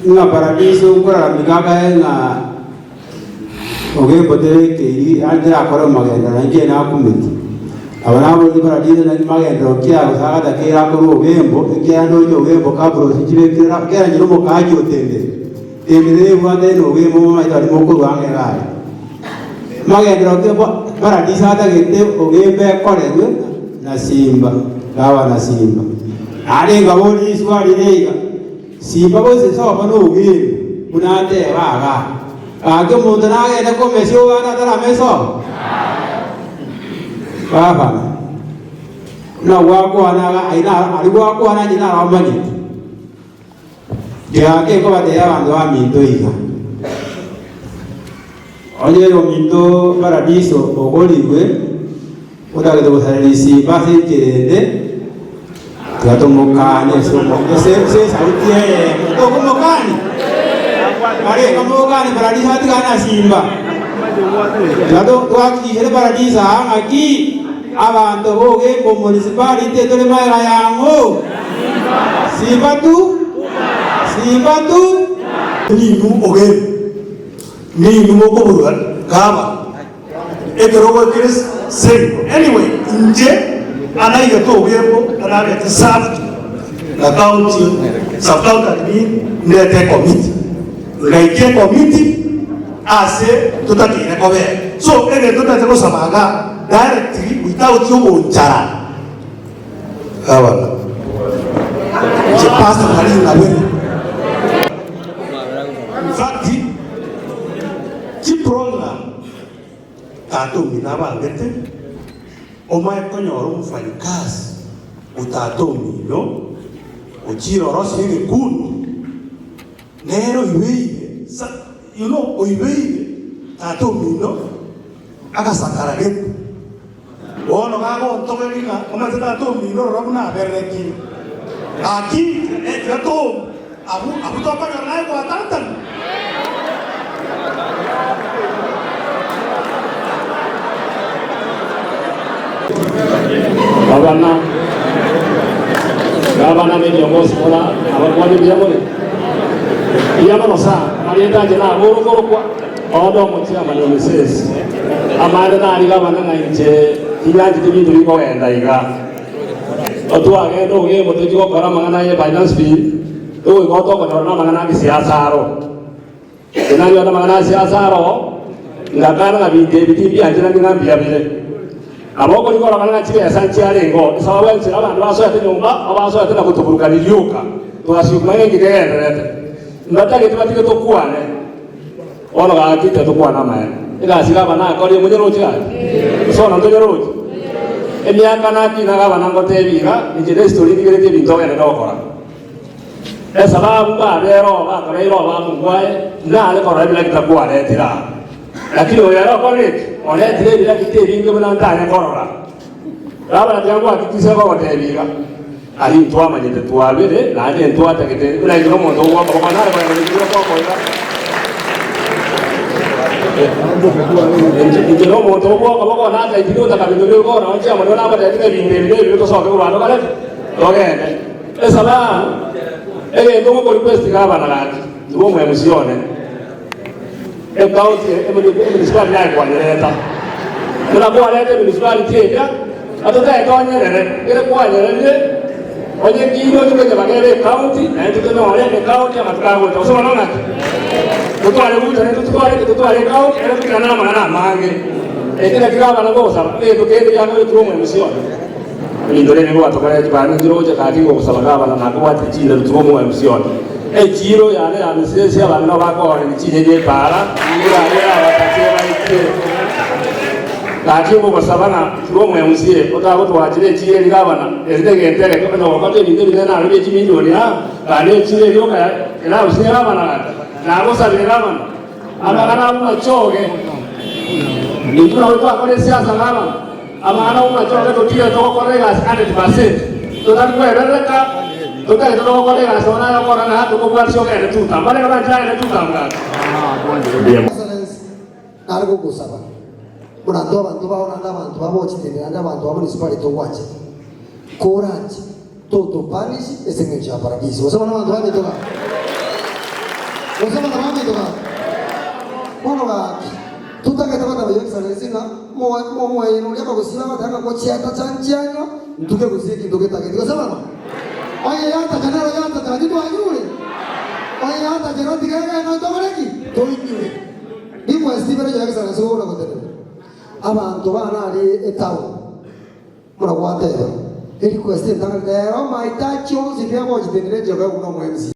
nga paradiso ukora mikaga nga oge potere ke ande akora magenda nje na kumiti abana bo di paradiso na magenda okia usaga da ke akoro ogembo ke ando jo ogembo kabro sijibe ke njiro mo kaji otende emire wande no ogembo ma ita mo ko wange ga magenda oke paradiso ata gete ogembe kore na simba kawa na simba ale ngaboni swali reiga simba bose soba no ogembo unate baga ake muntu nagenda komesio wana tara meso baba na wako anaga aina aliwako anajina ramani yake ko bate ya bandu wa minto iga oye lo minto paradiso ogoliwe odaga do sarisi base kirende gato mokane so se sautie to mokane Are kamu kan paradiso hati kana simba. Lalu waktu ini paradiso aki abantu hoge ko municipality tole mai rayango. Simba tu ni nu oge ni nu ko buruan kaba. Ekrogo kris sing. Anyway, inje anai gato oge ko anai gato sab na county sub county ni te committee. Like committee ase tutakire kobe so ene tutateko samaga directly without you onchara awala je pastor kali na wewe in fact ki program tato minaba ngete oma ekonyoro mfanyikazi utato mino uchiro rosi ni kundu nero iwe you know oiwe tato mino akasakara getu ono kago ntokelika omate tato mino robuna bereki aki tato abu topa ngai ko atantan Gavana viongozi bora hawakuwa viongozi yama nosa alienda jana goro kwa odo motia malone ses amara na ali gavana nje kilaji tibindu liko enda iga otu agendo nge moto jiko kora mangana ye finance fee to ko to ko na mangana ki siasa ro ina yo na mangana siasa ro ngakana na bidebiti bi ajana ngambia bile aboko liko mangana chile sanchi alengo sawa wense abantu baso yate nyumba abaso yate na kutuburuka liuka to asikumanye ngigende ndatake tubatike tokwane ono ga kite tokwana mae ega siga bana ko le mujero chali so na ndojero emiaka na kina ga bana ngotebiga ije story digere te bintoga ne dokora sababu ba rero ba karero ba mungwae na ale ko rabila kitakwa le tira lakini oyaro ko le ole tire bila kite binge bana ndane korora raba jangu akitisa ko tebiga ali ntwa manyete twabere na ade ntwa takete ula ino mondo wa ko manara ba ni ko ko ila ino mondo ko na ta ino ta ka bindo ko na onja mo na ba ta ino binde to so ko ba no kale oke sala ndo ko request ga ba na la ndo mo emosione county municipality ya kwa leta kuna kwa leta municipality ya atata ko nyere ile kwa nyere oje kino ni kwenye magere county na ndio wale county ama tukago tusoma naona tutwale buta na tutwale county na tukana na mange ekira kigaba na gosa tukende yango turumo emisione ni ndole ngo atokale jibana ndiro je kati ngo kusabagaba na kwa tijira turumo emisione jiro yale amesese abana bako ni kinyeje para ngira ya watatera ite kati ngo basabana turumo emusie otago twajire kire ligabana ezidege ntere ko no bakate ni ndebe na rubi kimindoni ha kale kire yoka era usia abana na gosa ligabana abana mu choge ni tunawe kwa kole siasa ngama abana mu choge to tira to korega 100% to dan ko ereka Tukai itu logo korega sona ya korana to ko kwasio ke tu tambale kana jaya tu tamba algo kusaba kuna ndo bantu baona abantu babochitende abantu bamunicipality to wache courage toto parish esengecha paradiso wasema na abantu wabetoka Usema na mami toka. Mono ga tutake tabata ba yeksa singa mo ino ya ba kusila ba tanga ko chiata chanchanya ntuke kusiki ntuke take. Usema no. Oye yata kanalo yata tadi tu ayuri. Oye yata jero diga no tomareki. Toinyure. Ni mo estibere yeksa so na kotene. Abantu bana ari etao. Mura wate. Eri question tanga dero mahitaji onzi pia moja tenere joga uno MC.